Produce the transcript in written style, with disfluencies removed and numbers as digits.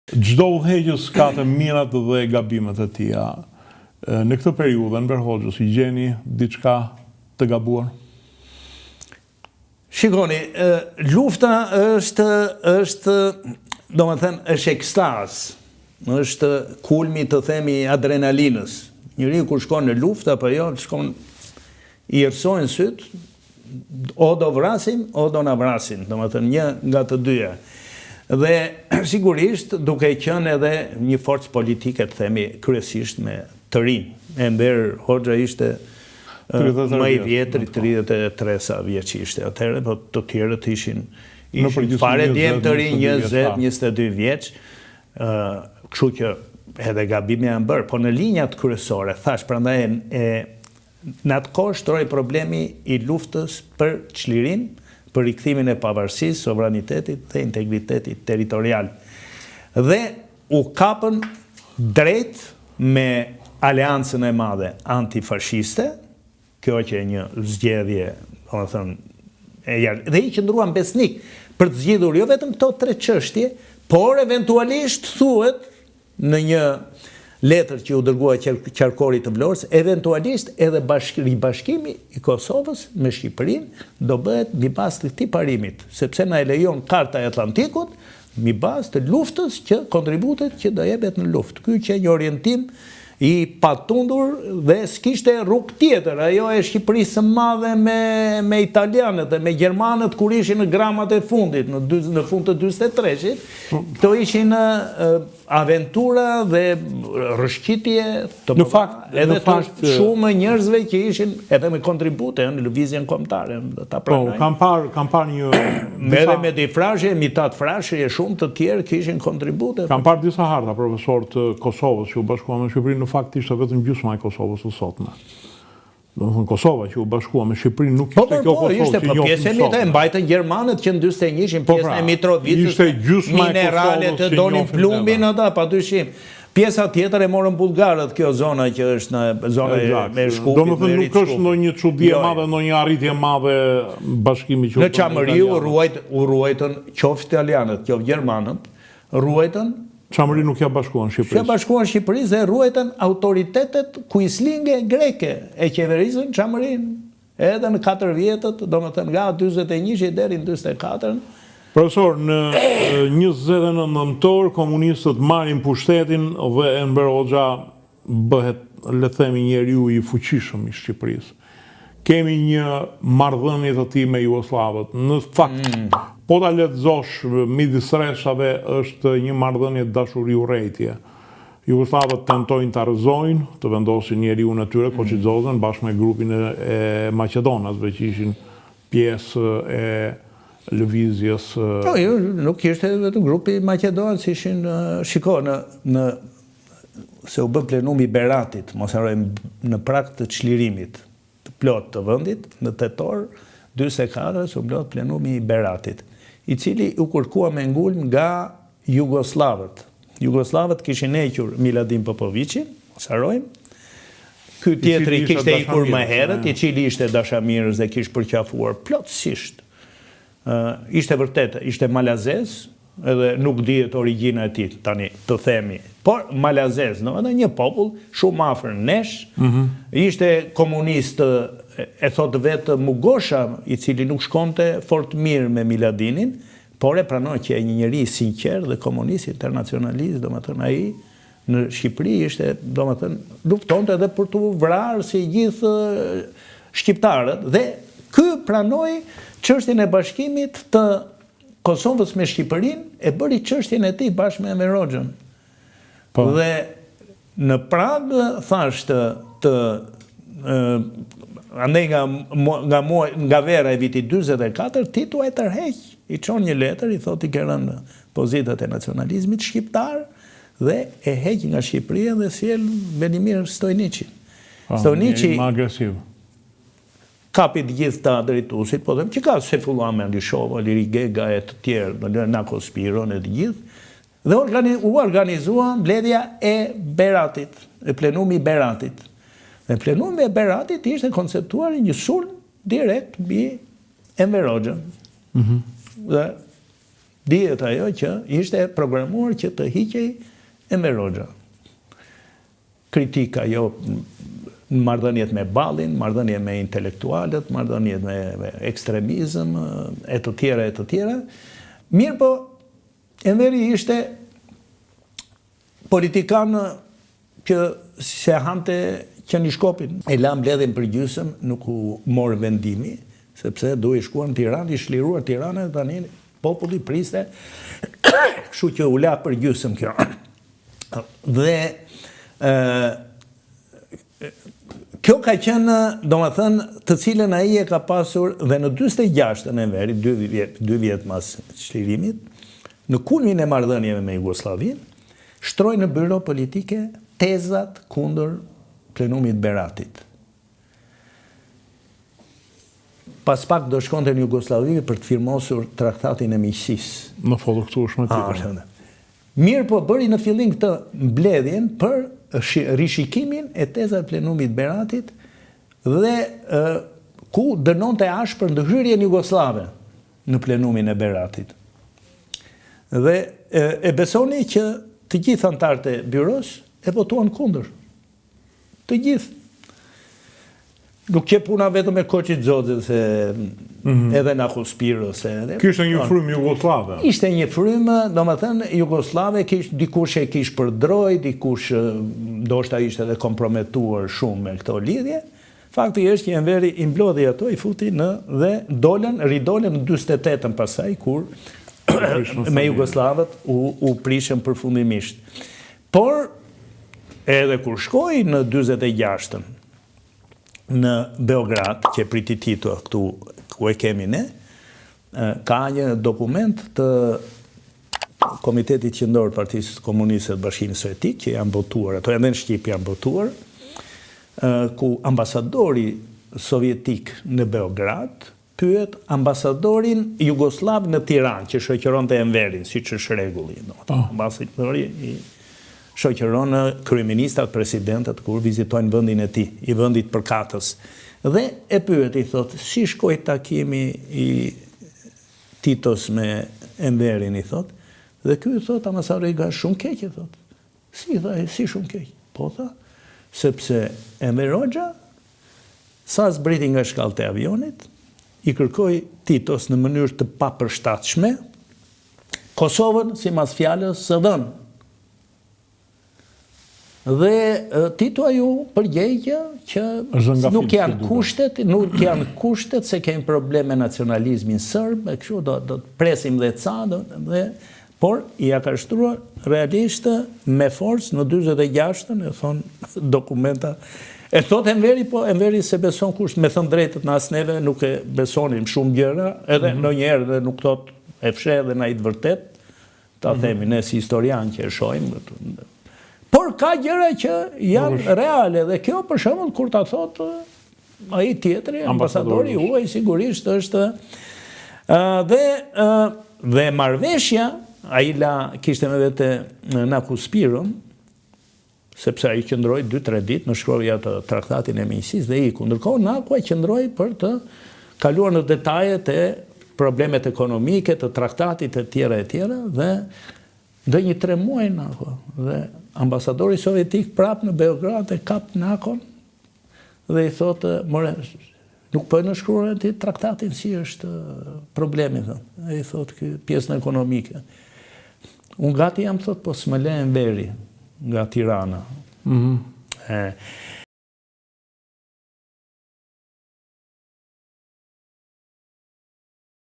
Çdo udhëheqës ka të mirat dhe gabimet e tija. Në këtë periudhë, Enver Hoxhës, i gjeni diçka të gabuar? Shikoni, lufta është ekstaz, është kulmi të themi adrenalinës. Njëri kur shkon në luftë apo jo, shkon i erësojnë syt, o do vrasim, o do na vrasin, domethënë një nga të dyja. Dhe sigurisht duke qenë edhe një forcë politike të themi kryesisht me të rinj. Enver Hoxha ishte më i vjetër, 33 vjeç ishte atëherë, po të tjerët ishin fare djem të rinj, 20, 22 vjeç. Kështu që edhe gabimi janë bërë, po në linjat kryesore, thash prandaj në atë kohë shtroi problemi i luftës për çlirin, për rikthimin e pavarësisë, sovranitetit dhe integritetit territorial. Dhe u kapën drejt me aleancën e madhe antifashiste, kjo që e një zgjedhje, dhe i qëndruan besnik për të zgjidhur jo vetëm këto 3 çështje, por eventualisht thuhet në një letër që u dërgua qarkorit të Vlorës, eventualisht edhe ribashkimi i Kosovës me Shqipërinë do bëhet mbi bazë të këtij parimit, sepse na e lejon Karta e Atlantikut mbi bazë të luftës që kontributet që do jepet në luftë. Ky që një orientim i patundur dhe s'kishte rrugë tjetër. Ajo e Shqipërisë së madhe me italianët dhe me gjermanët kur ishin në gramat e fundit, në fund të 43-shit, këto ishin aventura dhe rrëshqitje të mëdha edhe të shumë njerëzve që ishin edhe me kontribute në lëvizjen kombëtare. Po, kam parë një... Edhe me difrashje, mitat frashje, shumë të tjerë që ishin kontribute. Kam parë disa harta, profesor, të Kosovës që u bashkuan me Shqipërinë, në fakt ishte vetëm gjysma e Kosovës së sotme. Domethënë Kosova që u bashkua me Shqipërinë nuk ishte kjo Kosovë që njohim pjesën e mbajtën gjermanët që në 41 ishin pjesën e Mitrovicës, ishte gjysma e mineralet të donin plumbin ata, padyshim. Pjesa tjetër e morën bullgarët, kjo zona që është në zona me Shkupit. Domethënë nuk është ndonjë çudi e madhe, ndonjë arritje e madhe bashkimi që në Çamëri u ruajtën qoftë italianët, qoftë gjermanët, ruajtën. Çamëri nuk ja bashkuan Shqipërisë. Ja bashkuan Shqipërisë dhe ruajtën autoritetet kuislinge greke e qeverisën Çamërinë. Edhe në 4 vjetët, domethënë nga 41 deri në 44. Profesor, në 29 nëntor komunistët marrin pushtetin dhe Enver Hoxha bëhet, le të themi, njeriu i fuqishëm i Shqipërisë. Kemi një marrëdhënie të tij me Jugosllavët. Në fakt, po ta lexosh midis rreshave është një marrëdhënie dashuri urrejtje. Jugosllavët tentojnë ta rrëzojnë, të vendosin njeriu në tyre, Koçizozën, bashkë me grupin e Maqedonasve që ishin pjesë e lëvizjes. Po, nuk ishte vetëm grupi Maqedonas, ishin shiko se u bë plenumi i Beratit, mos harrojmë, në prag të çlirimit të plot të vendit, në tetor 44 u bë plenumi i Beratit, i cili u kërkua me ngulm nga Jugoslavët. Jugoslavët kishin hequr Miladin Popovicin, mos harrojmë. Ky tjetri kishte ikur më herët, i cili ishte dashamirës dhe kishte përqafuar plotësisht. Ishte vërtet, ishte malazez, edhe nuk dihet origjina e tij tani të themi. Por malazez, no, edhe një popull shumë afër nesh, ishte komunist, e thot vetë Mugosha, i cili nuk shkonte fort mirë me Miladinin, por e pranoi që një njeri sinqer dhe komunist internacionalist, domethënë ai në Shqipëri ishte, domethënë luftonte edhe për të vrarë si gjithë shqiptarët dhe ky pranoi çështjen e bashkimit të Kosovës me Shqipërinë, e bëri çështjen e tij bashkë me Enver Hoxhën. Dhe në Prag thash andaj nga vera e vitit 44, Tito e tërheq, i çon një letër, i thotë i ke rënë pozitat e nacionalizmit shqiptar dhe e heq nga Shqipëria dhe sjell Benimir Stojniçin. Stojniçi më agresiv. Kapi të gjithë ta drejtuesit, po them që ka Seyfullah Melishova, Liri Gega e të tjerë, Nako Spiron e të gjithë, dhe u organizua mbledhja e Beratit, e plenumi i Beratit. Dhe plenumi e Beratit ishte konceptuar një sulm direkt mbi Enver Hoxhën. Dhe dihet ajo që ishte programuar që të hiqej Enver Hoxha. Kritika jo në marrëdhëniet me Ballin, marrëdhënie me intelektualët, marrëdhëniet me ekstremizëm, e të tjera. Mirë po, Enveri ishte politikan që se hante që një shkopin. E la mbledhjen për gjysëm, nuk u morë vendimi, sepse duhej shkuar në Tiranë, i shliruar Tirana, tani populli priste, kështu që u la për gjysëm kjo. Dhe kjo ka qenë, do më thënë, të cilën ai e ka pasur dhe në 46-ën e Enveri, 2 vjet mas çlirimit, në kulmin e marrëdhënieve me Jugosllavin, shtroi në byro politike tezat kundër plenumit Beratit. Pas pak do shkonte në Jugosllavi për të firmosur traktatin e miqësisë. Në folloktueshme tjetër. Mirë po bëri në fillim këtë mbledhjen për rishikimin e tezat plenumit Beratit dhe ku dënonte ashpër ndërhyrjen jugoslave në plenumin e Beratit. Dhe e besoni që të gjithë anëtarët e byros e votuan kundër. Të gjithë. Nuk që puna vetëm e Koçit Xhoxhës, edhe në Akuspiro. Ky ishte një frymë jugoslave. Ishte një frymë, do më thënë, jugoslave, dikush e kish përdroj, dikush ndoshta ishte edhe komprometuar shumë me këto lidhje. Fakti është që Enveri i mblodhi ato, i futi dhe ridolen në 48-ën pasaj, kur me jugoslavët u prishën përfundimisht. Por, edhe kur shkoi në 46-ën, në Beograd, që e priti Tito këtu ku e kemi ne, ka një dokument të Komitetit Qendror Partisë Komuniste të Bashkimit Sovjetik, që janë votuar, ato edhe në Shqip janë votuar, ku ambasadori sovjetik në Beograd pyet ambasadorin jugoslav në Tiranë, që shoqëronte Enverin, siç është rregulli. Ambasadori i shoqëron kryeministat, presidentat kur vizitojnë vendin e tij, i vendit përkatës. Dhe e pyet, i thotë, si shkoi takimi i Titos me Enverin, i thotë. Dhe ky i thotë, ambasadori ka shumë keq, i thotë. Si shumë keq? Po tha, sepse Enver Hoxha sa zbriti nga shkallët e avionit, i kërkoi Titos në mënyrë të papërshtatshme Kosovën sipas fjalës së dhënë. Dhe Tito ju përgjegja që nuk janë kushtet se kemi problem me nacionalizmin serb, e kështu do të presim dhe ca, por i ka shtruar realisht me forcë në 46-ën, e thon dokumenta. E thot Enveri, po Enveri se beson kusht, me thënë drejtët në asneve nuk e besonim shumë gjëra, edhe në njerë dhe nuk thot e fshe dhe na i të vërtet, ta themi ne si historian që e shojmë. Por ka gjëra që janë reale, dhe kjo për shembull kur ta thot ai tjetri, ambasadori huaj, sigurisht është. Dhe marrëveshja, ai kishte me vete në Akuspiron, sepse ai qëndroi 2-3 ditë në shkrovja të traktatin e miqësisë dhe iku. Ndërkohë Naku ai qëndroi për të kaluar në detajet e problemet ekonomike të traktatit e tjera dhe ndë një 3 muaj Naku. Dhe ambasadori sovjetik prap në Beograd e kap Nakon dhe i thotë, nuk po e nënshkruan ti traktatin, si është problemi, thotë. I thotë pjesën ekonomike. Unë gati jam, thotë, po s'më le Enveri nga Tirana.